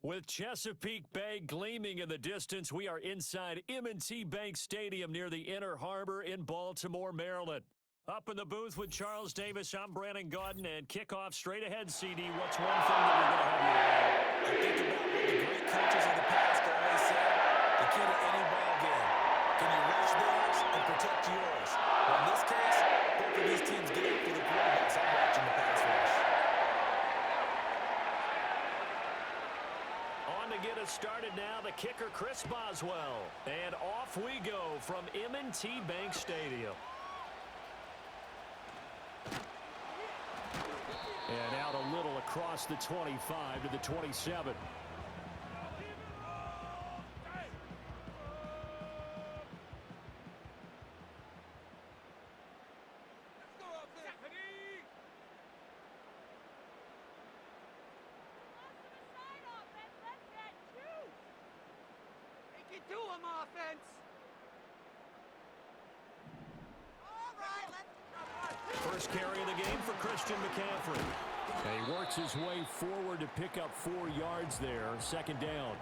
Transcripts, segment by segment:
With Chesapeake Bay gleaming in the distance, we are inside M&T Bank Stadium near the Inner Harbor in Baltimore, Maryland. Up in the booth with Charles Davis, I'm Brandon Gaudin, and kickoff straight ahead, CD. What's one thing that we're going to have you I think about what the great coaches of the past always said, the key to any ball game. Can you rush theirs and protect yours? Well, in this case, both of these teams get after the quarterbacks. I'm watching the pass rush. On to get us started now, the kicker, Chris Boswell. And off we go from M&T Bank Stadium. And out a little across the 25 to the 27. First carry of the game for Christian McCaffrey. And he works his way forward to pick up 4 yards there. Second down.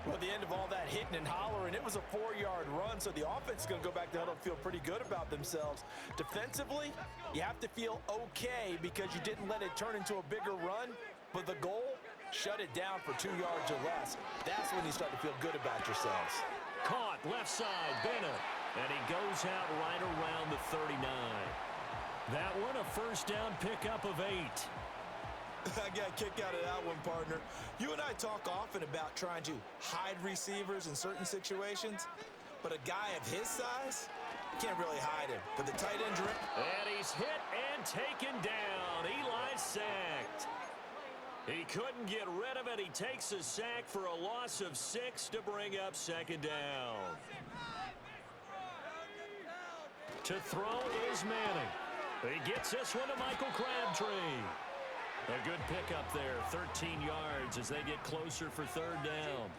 Well, at the end of all that hitting and hollering, it was a 4-yard run, so the offense is going to go back to huddle and feel pretty good about themselves. Defensively, you have to feel okay because you didn't let it turn into a bigger run, but the goal, shut it down for 2 yards or less. That's when you start to feel good about yourselves. Caught left side, Bennett. And he goes out right around the 39. That one, a first down pickup of 8. I got a kick out of that one, partner. You and I talk often about trying to hide receivers in certain situations, but a guy of his size can't really hide him. But the tight end direct. And he's hit and taken down. Eli sacked. He couldn't get rid of it. He takes a sack for a loss of 6 to bring up second down. To throw is Manning. He gets this one to Michael Crabtree. A good pickup there, 13 yards as they get closer for third down.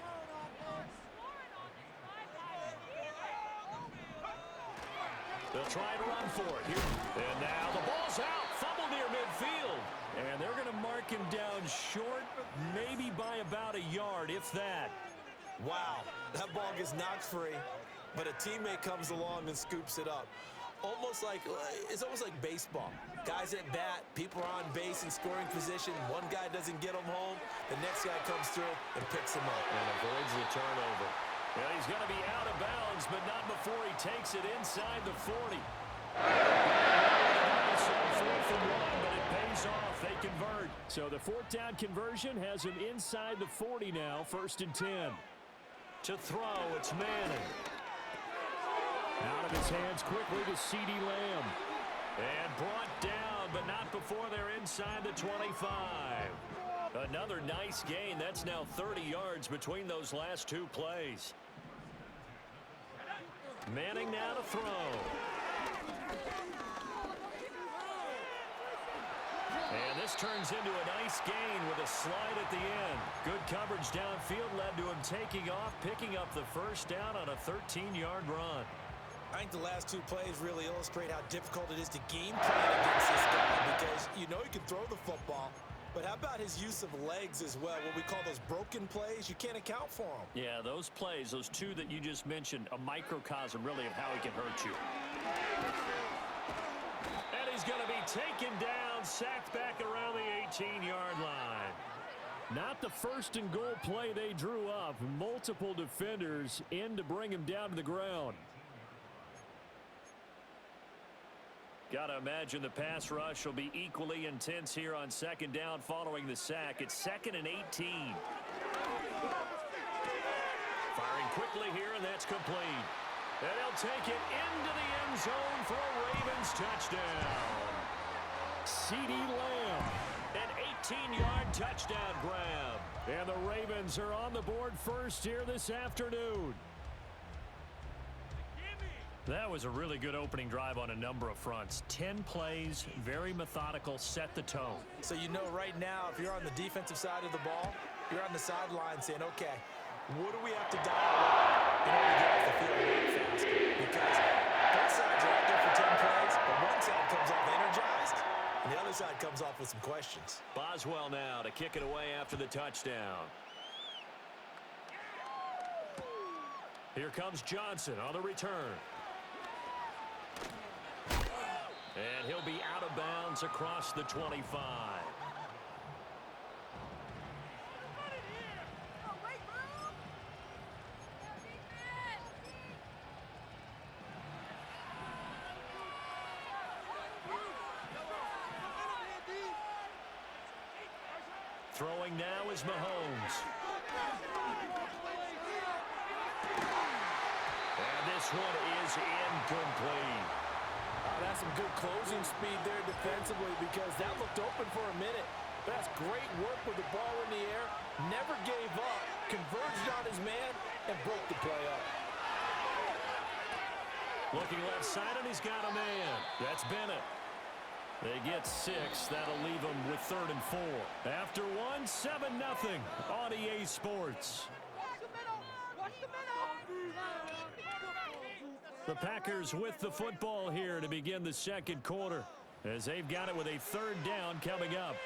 They'll try to run for it here. And now the ball's out, fumble near midfield. And they're going to mark him down short, maybe by about a yard, if that. Wow, that ball gets knocked free, but a teammate comes along and scoops it up. It's almost like baseball. Guys at bat, people are on base in scoring position. One guy doesn't get him home. The next guy comes through and picks him up. And avoids the turnover. Well, he's going to be out of bounds, but not before he takes it inside the 40. Fourth and 1, but it pays off. They convert. So the fourth down conversion has him inside the 40 now, 1st and 10. To throw, it's Manning. Out of his hands quickly to CeeDee Lamb. And brought down, but not before they're inside the 25. Another nice gain. That's now 30 yards between those last 2 plays. Manning now to throw. And this turns into a nice gain with a slide at the end. Good coverage downfield led to him taking off, picking up the first down on a 13-yard run. I think the last 2 plays really illustrate how difficult it is to game plan against this guy because you know he can throw the football, but how about his use of legs as well? What we call those broken plays, you can't account for them. Yeah, those plays, those 2 that you just mentioned, a microcosm really of how he can hurt you. And he's going to be taken down, sacked back around the 18-yard line. Not the first and goal play they drew up. Multiple defenders in to bring him down to the ground. Got to imagine the pass rush will be equally intense here on second down following the sack. It's 2nd and 18. Firing quickly here, and that's complete. And they'll take it into the end zone for a Ravens touchdown. CeeDee Lamb, an 18-yard touchdown grab. And the Ravens are on the board first here this afternoon. That was a really good opening drive on a number of fronts. 10 plays, very methodical, set the tone. So you know right now, if you're on the defensive side of the ball, you're on the sideline saying, okay, what do we have to dial up in order to get off the field a little faster? Because both sides are out there for 10 plays, but one side comes off energized, and the other side comes off with some questions. Boswell now to kick it away after the touchdown. Here comes Johnson on the return. And he'll be out of bounds across the 25. Throwing now is Mahomes. And this one is incomplete. That's some good closing speed there defensively because that looked open for a minute. That's great work with the ball in the air. Never gave up, converged on his man, and broke the play up. Looking left side, and he's got a man. That's Bennett. They get 6. That'll leave them with 3rd and 4. After one, 7-0 on EA Sports. The Packers with the football here to begin the second quarter as they've got it with a 3rd down coming up.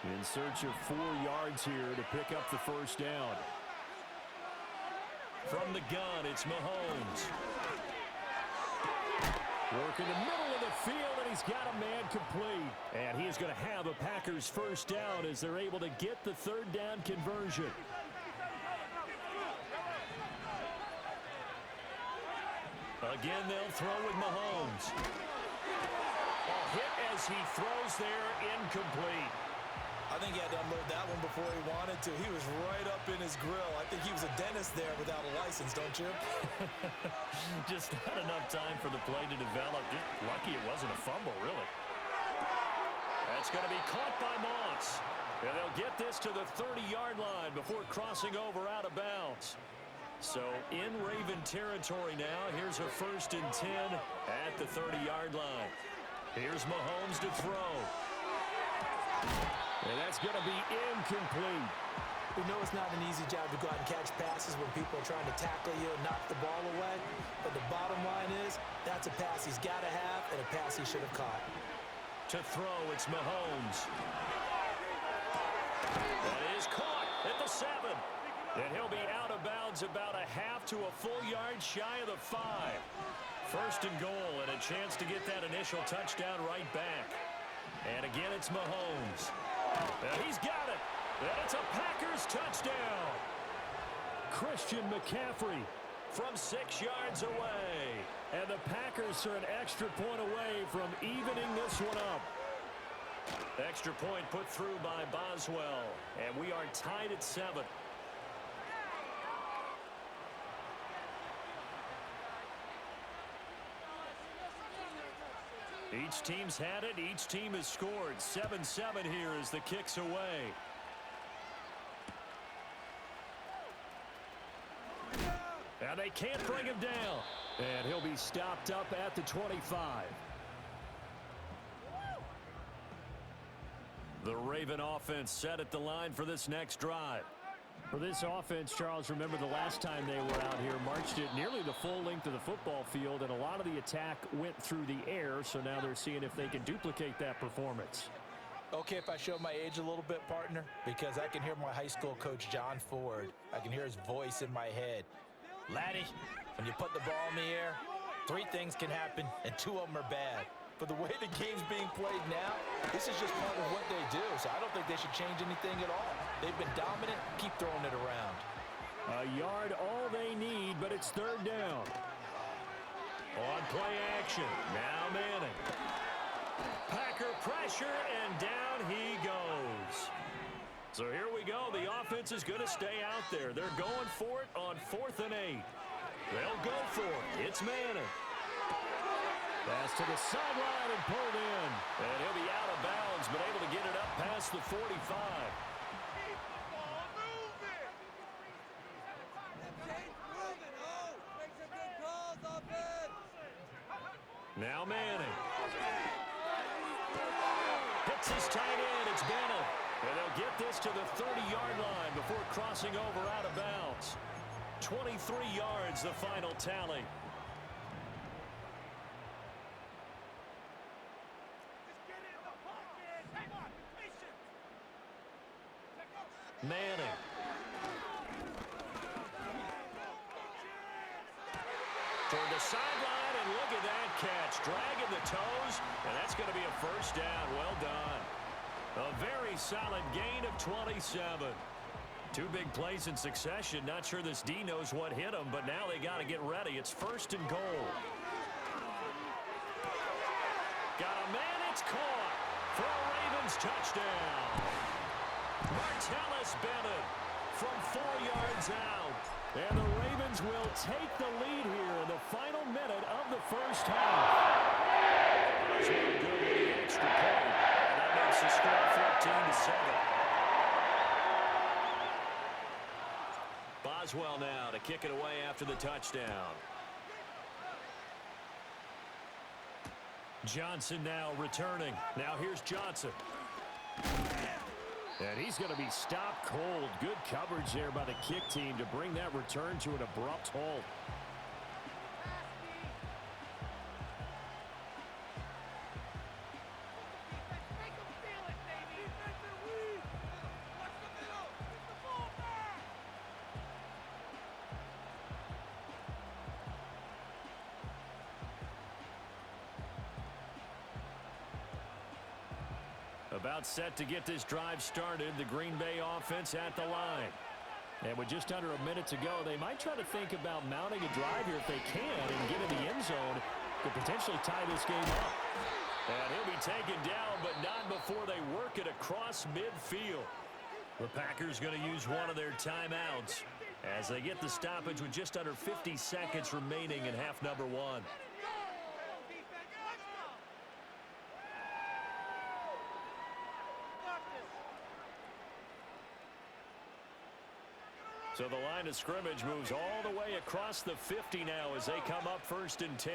In search of 4 yards here to pick up the first down. From the gun, it's Mahomes. Work in the middle of the field, and he's got a man complete. And he is going to have a Packers first down as they're able to get the 3rd down conversion. Again, they'll throw with Mahomes. A hit as he throws there, incomplete. I think he had to unload that one before he wanted to. He was right up in his grill. I think he was a dentist there without a license, don't you? Just not enough time for the play to develop. Just lucky it wasn't a fumble, really. That's going to be caught by Moss. And they'll get this to the 30-yard line before crossing over out of bounds. So in Raven territory now. Here's a 1st and 10 at the 30-yard line. Here's Mahomes to throw. And that's going to be incomplete. We know it's not an easy job to go out and catch passes when people are trying to tackle you and knock the ball away. But the bottom line is, that's a pass he's got to have and a pass he should have caught. To throw, it's Mahomes. That is caught at the 7. And he'll be out of bounds about a half to a full yard shy of the 5. 1st and goal, and a chance to get that initial touchdown right back. And again, it's Mahomes. And he's got it. And it's a Packers touchdown. Christian McCaffrey from 6 yards away. And the Packers are an extra point away from evening this one up. Extra point put through by Boswell. And we are tied at 7. Each team's had it. Each team has scored. 7-7 here as the kick's away. And they can't bring him down. And he'll be stopped up at the 25. The Raven offense set at the line for this next drive. For this offense, Charles, remember the last time they were out here, marched it nearly the full length of the football field, and a lot of the attack went through the air, so now they're seeing if they can duplicate that performance. Okay, if I show my age a little bit, partner, because I can hear my high school coach, John Ford. I can hear his voice in my head. Laddie, when you put the ball in the air, 3 things can happen, and 2 of them are bad. But the way the game's being played now, this is just part of what they do. So I don't think they should change anything at all. They've been dominant. Keep throwing it around. A yard all they need, but it's 3rd down. On play action. Now Manning. Packer pressure, and down he goes. So here we go. The offense is going to stay out there. They're going for it on 4th and 8. They'll go for it. It's Manning. Pass to the sideline and pulled in. And he'll be out of bounds, but able to get it up past the 45. Now Manning. Hits his tight end. It's Bennett. And they'll get this to the 30-yard line before crossing over out of bounds. 23 yards, the final tally. Manning. Toward the sideline, and look at that catch. Dragging the toes, and that's going to be a first down. Well done. A very solid gain of 27. Two big plays in succession. Not sure this D knows what hit him, but now they got to get ready. It's first and goal. Got a man, it's caught for a Ravens touchdown. Martellus Bennett from 4 yards out. And the Ravens will take the lead here in the final minute of the first half. That's really good with the extra point. And that makes the score 14-7. Boswell now to kick it away after the touchdown. Johnson now returning. Now here's Johnson. And he's going to be stopped cold. Good coverage there by the kick team to bring that return to an abrupt halt. About set to get this drive started. The Green Bay offense at the line. And with just under a minute to go, they might try to think about mounting a drive here if they can and get in the end zone to potentially tie this game up. And he'll be taken down, but not before they work it across midfield. The Packers going to use one of their timeouts as they get the stoppage with just under 50 seconds remaining in half number one. So the line of scrimmage moves all the way across the 50 now as they come up first and 10.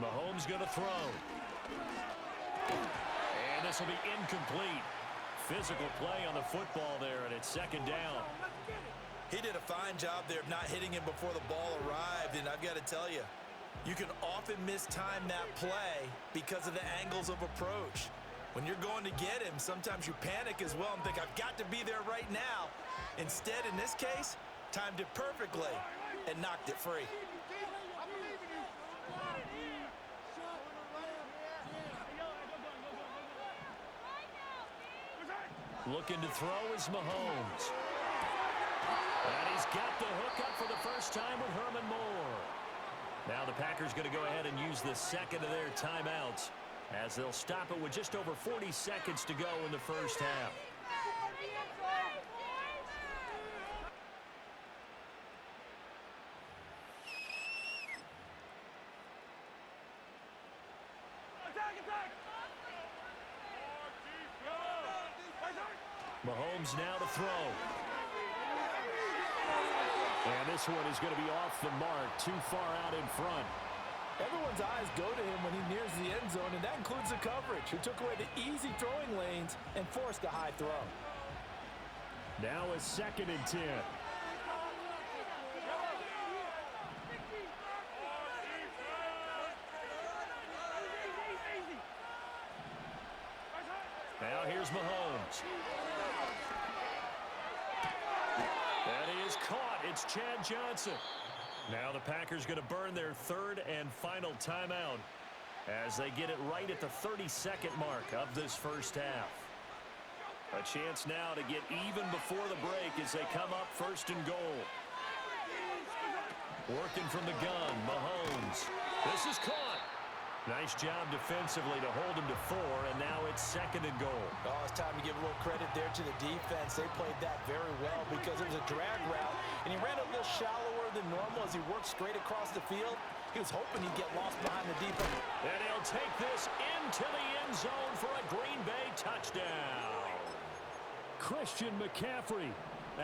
Mahomes going to throw. And this will be incomplete. Physical play on the football there, and it's second down. He did a fine job there of not hitting him before the ball arrived, and I've got to tell you, you can often mistime that play because of the angles of approach. When you're going to get him, sometimes you panic as well and think, I've got to be there right now. Instead, in this case, timed it perfectly and knocked it free. Looking to throw is Mahomes. And he's got the hook up for the first time with Herman Moore. Now the Packers going to go ahead and use the second of their timeouts as they'll stop it with just over 40 seconds to go in the first half. Mahomes now to throw. And this one is going to be off the mark, too far out in front. Everyone's eyes go to him when he nears the end zone, and that includes the coverage, who took away the easy throwing lanes and forced a high throw. Now a second and 10. Now here's Mahomes. And he is caught. It's Chad Johnson. Now the Packers going to burn their third and final timeout as they get it right at the 32nd mark of this first half. A chance now to get even before the break as they come up first and goal. Working from the gun, Mahomes. This is caught. Nice job defensively to hold him to 4, and now it's second and goal. Oh, it's time to give a little credit there to the defense. They played that very well because it was a drag route, and he ran a little shallower than normal as he worked straight across the field. He was hoping he'd get lost behind the defense. And he'll take this into the end zone for a Green Bay touchdown. Christian McCaffrey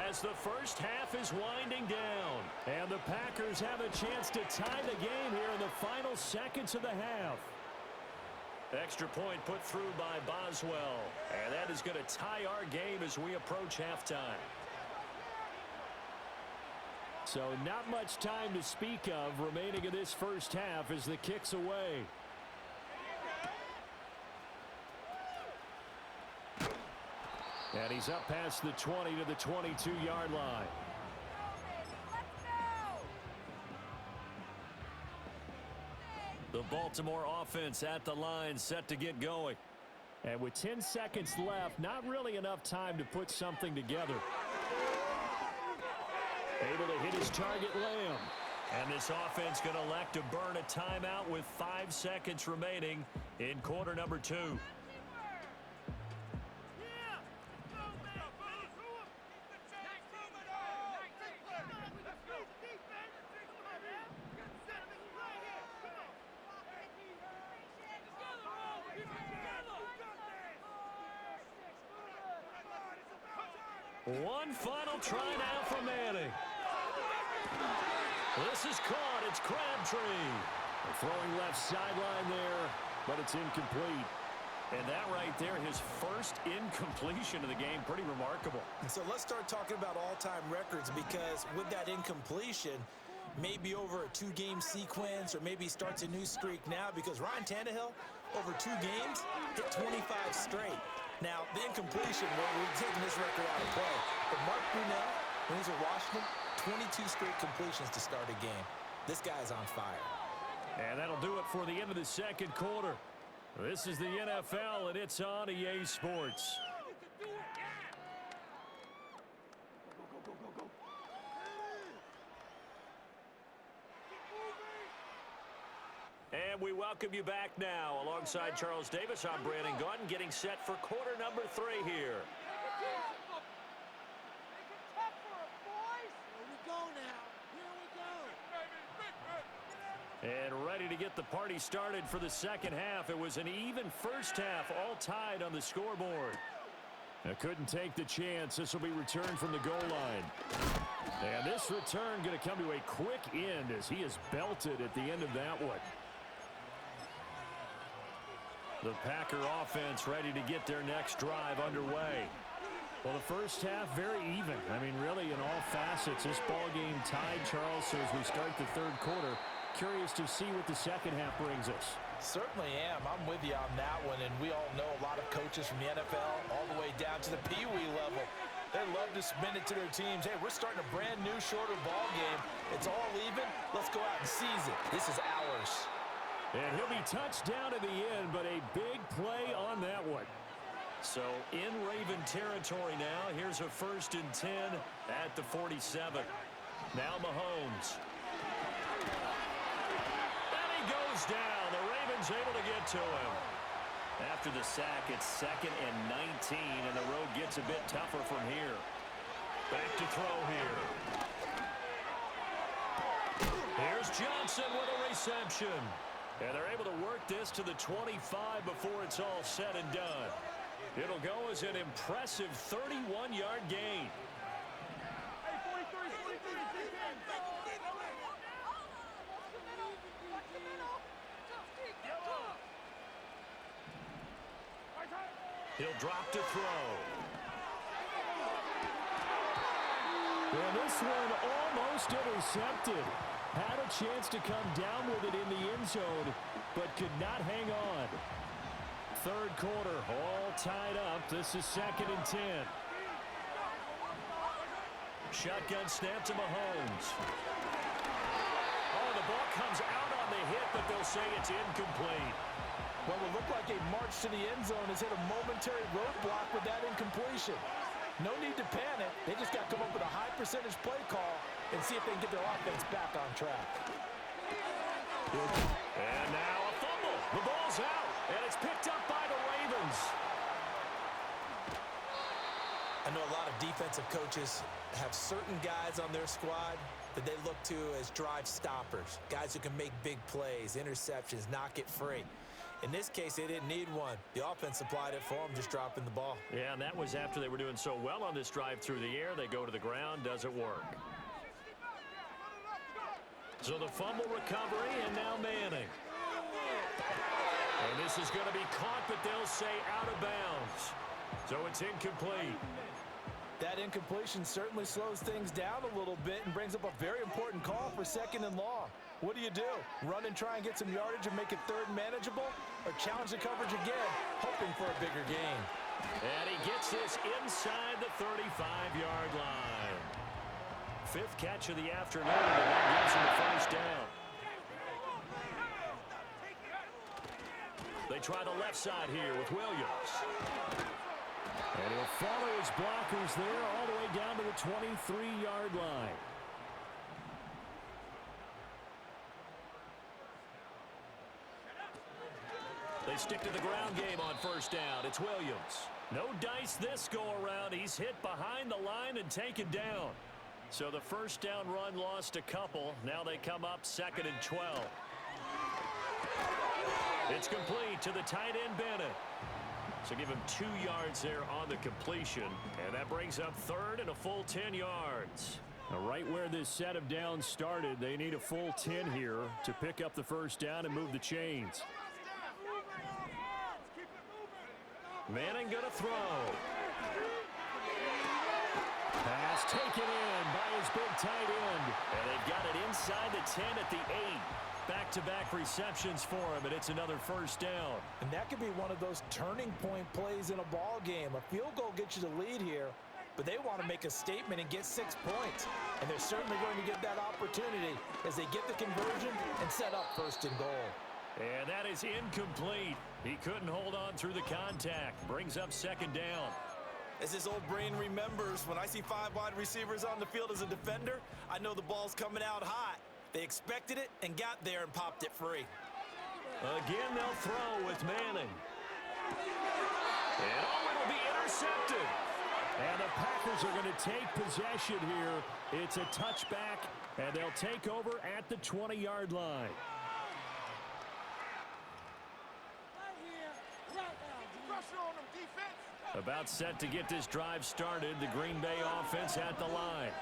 as the first half is winding down. And the Packers have a chance to tie the game here in the final seconds of the half. Extra point put through by Boswell. And that is going to tie our game as we approach halftime. So not much time to speak of remaining in this first half as the kick's away. And he's up past the 20 to the 22-yard line. The Baltimore offense at the line, set to get going. And with 10 seconds left, not really enough time to put something together. Able to hit his target, Lamb. And this offense going to elect to burn a timeout with 5 seconds remaining in quarter number 2. One final try now for Manning. This is caught. It's Crabtree. They're throwing left sideline there, but it's incomplete. And that right there, his first incompletion of the game, pretty remarkable. So let's start talking about all-time records, because with that incompletion, maybe over a 2-game sequence, or maybe starts a new streak now, because Ryan Tannehill, over 2 games, hit 25 straight. Now, the incompletion, we're taking this record out of play. But Mark Brunell, when he's with Washington, 22 straight completions to start a game. This guy's on fire. And that'll do it for the end of the second quarter. This is the NFL, and it's on EA Sports. And we welcome you back now. Alongside Charles Davis, I'm Brandon Gaudin, getting set for quarter number 3 here. And ready to get the party started for the second half. It was an even first half, all tied on the scoreboard. Now couldn't take the chance. This will be returned from the goal line. And this return going to come to a quick end as he is belted at the end of that one. The Packer offense ready to get their next drive underway. Well, the first half very even. I mean, really in all facets, this ball game tied, Charles. So as we start the third quarter, curious to see what the second half brings us. Certainly am. I'm with you on that one. And we all know a lot of coaches from the NFL all the way down to the Pee Wee level. They love to spin it to their teams. Hey, we're starting a brand new, shorter ball game. It's all even. Let's go out and seize it. This is ours. And he'll be touched down at the end, but a big play on that one. So in Raven territory now. Here's a 1st and 10 at the 47. Now Mahomes. And he goes down. The Ravens able to get to him. After the sack, it's 2nd and 19, and the road gets a bit tougher from here. Back to throw here. Here's Johnson with a reception. And they're able to work this to the 25 before it's all said and done. It'll go as an impressive 31-yard gain. He'll drop to throw. And this one almost intercepted. Had a chance to come down with it in the end zone, but could not hang on. Third quarter, all tied up. This is 2nd and 10. Shotgun snap to Mahomes. Oh, the ball comes out on the hit, but they'll say it's incomplete. What will look like a march to the end zone has hit a momentary roadblock with that incompletion. No need to panic. They just got to come up with a high percentage play call and see if they can get their offense back on track. And now a fumble. The ball's out, and it's picked up by the Ravens. I know a lot of defensive coaches have certain guys on their squad that they look to as drive stoppers, guys who can make big plays, interceptions, knock it free. In this case, they didn't need one. The offense supplied it for them, just dropping the ball. Yeah, and that was after they were doing so well on this drive through the air. They go to the ground, doesn't work. So the fumble recovery, and now Manning. And this is going to be caught, but they'll say out of bounds. So it's incomplete. That incompletion certainly slows things down a little bit and brings up a very important call for 2nd and long. What do? Run and try and get some yardage and make it 3rd manageable? Or challenge the coverage again, hoping for a bigger gain? And he gets this inside the 35-yard line. Fifth catch of the afternoon, and that gives him the first down. They try the left side here with Williams. And he'll follow his blockers there all the way down to the 23-yard line. They stick to the ground game on first down. It's Williams. No dice this go-around. He's hit behind the line and taken down. So the first down run lost a couple. Now they come up 2nd and 12. It's complete to the tight end, Bennett. So give him 2 yards there on the completion. And that brings up 3rd and a full 10 yards. Now, right where this set of downs started, they need a full 10 here to pick up the first down and move the chains. Manning going to throw. Pass taken in by his big tight end. And they've got it inside the 10 at the 8. Back-to-back receptions for him, and it's another first down. And that could be one of those turning point plays in a ball game. A field goal gets you the lead here, but they want to make a statement and get 6 points. And they're certainly going to get that opportunity as they get the conversion and set up 1st and goal. And that is incomplete. He couldn't hold on through the contact. Brings up 2nd down. As his old brain remembers, when I see 5 wide receivers on the field as a defender, I know the ball's coming out hot. They expected it and got there and popped it free. Again, they'll throw with Manning. And it'll be intercepted. And the Packers are going to take possession here. It's a touchback, and they'll take over at the 20-yard line. About set to get this drive started. The Green Bay offense at the line.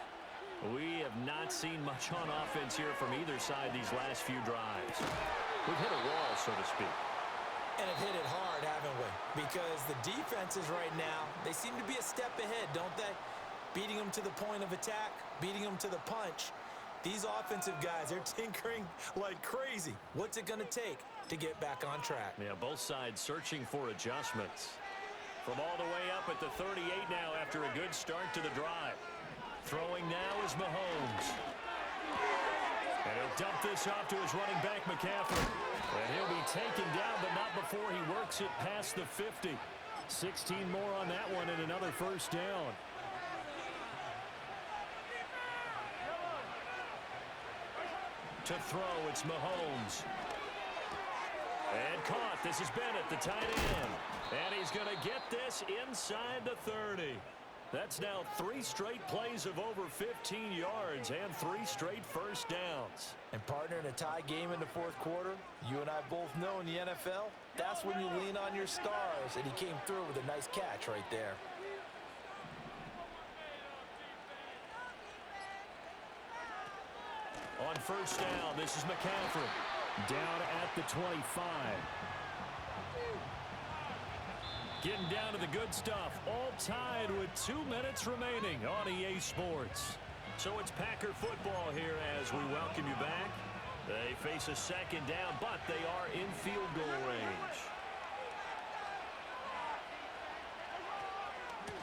We have not seen much on offense here from either side these last few drives. We've hit a wall, so to speak. And have hit it hard, haven't we? Because the defenses right now, they seem to be a step ahead, don't they? Beating them to the point of attack, beating them to the punch. These offensive guys, they're tinkering like crazy. What's it going to take to get back on track? Yeah, both sides searching for adjustments. From all the way up at the 38 now after a good start to the drive. Throwing now is Mahomes. And he'll dump this off to his running back, McCaffrey. And he'll be taken down, but not before he works it past the 50. 16 more on that one and another first down. To throw, it's Mahomes. And caught. This is Bennett, the tight end. And he's going to get this inside the 30. That's now 3 straight plays of over 15 yards and 3 straight first downs. And partner, in a tie game in the 4th quarter, you and I both know in the NFL, that's when you lean on your stars. And he came through with a nice catch right there. On first down, this is McCaffrey. Down at the 25. Getting down to the good stuff. All tied with 2 minutes remaining on EA Sports. So it's Packer football here as we welcome you back. They face a 2nd down, but they are in field goal range.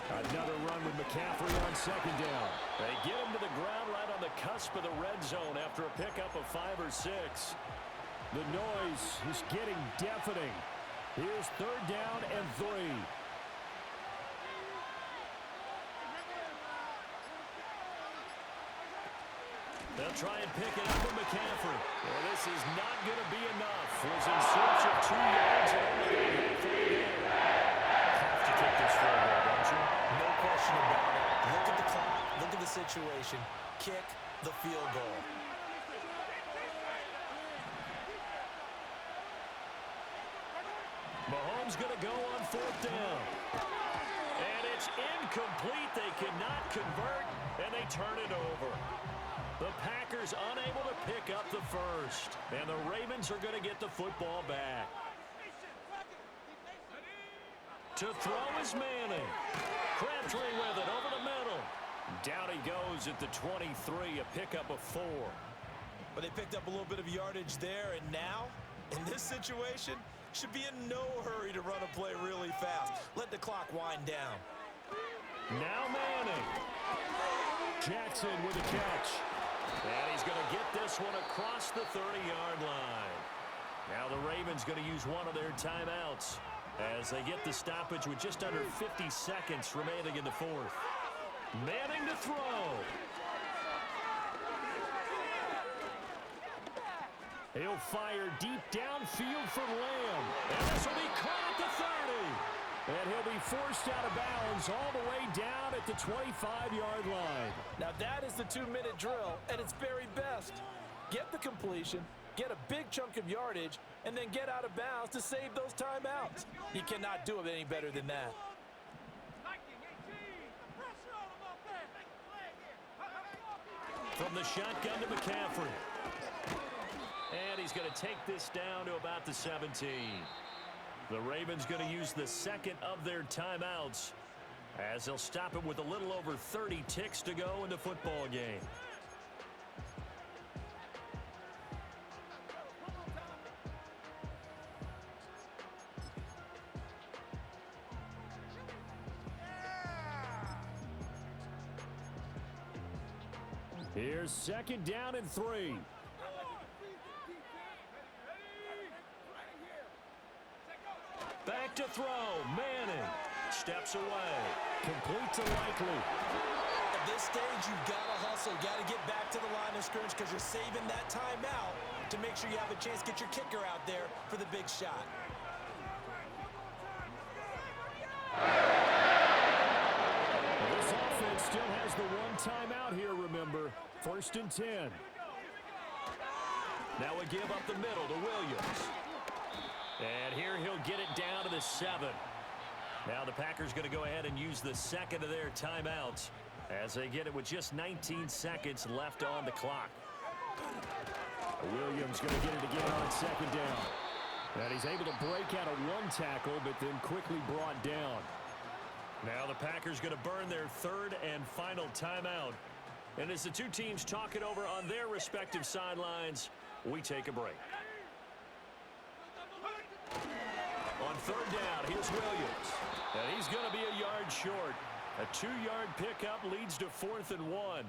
Another run with McCaffrey on 2nd down. They get him to the ground right on the cusp of the red zone after a pickup of 5 or 6. The noise is getting deafening. Here's 3rd down and 3. They'll try and pick it up with McCaffrey. Well, this is not going to be enough. Was in search of 2 yards and only got halfway there. Have to take this forward, don't you? No question about it. Look at the clock. Look at the situation. Kick the field goal. Mahomes going to go on 4th down. And it's incomplete. They cannot convert, and they turn it over. The Packers unable to pick up the first. And the Ravens are going to get the football back. To throw is Manning. Crabtree with it over the middle. Down he goes at the 23, a pickup of 4. But they picked up a little bit of yardage there, and now, in this situation, should be in no hurry to run a play really fast. Let the clock wind down. Now Manning. Jackson with a catch. And he's going to get this one across the 30-yard line. Now the Ravens going to use one of their timeouts as they get the stoppage with just under 50 seconds remaining in the fourth. Manning to throw. He'll fire deep downfield for Lamb. And this will be caught at the 30. And he'll be forced out of bounds all the way down at the 25-yard line. Now that is the 2-minute drill at its very best. Get the completion, get a big chunk of yardage, and then get out of bounds to save those timeouts. You cannot do it any better than that. From the shotgun to McCaffrey. And he's going to take this down to about the 17. The Ravens going to use the second of their timeouts as they'll stop it with a little over 30 ticks to go in the football game. Here's second down and 3. Back to throw. Manning steps away. Complete to Likely. At this stage, you've got to hustle. You've got to get back to the line of scrimmage because you're saving that timeout to make sure you have a chance to get your kicker out there for the big shot. This offense still has the one timeout here, remember. 1st and 10. Now a give up the middle to Williams. And here he'll get it down to the 7. Now the Packers going to go ahead and use the second of their timeouts as they get it with just 19 seconds left on the clock. Williams going to get it again on second down. And he's able to break out of one tackle, but then quickly brought down. Now the Packers going to burn their third and final timeout. And as the two teams talk it over on their respective sidelines, we take a break. On third down, here's Williams. And he's going to be a yard short. A 2-yard pickup leads to 4th and 1.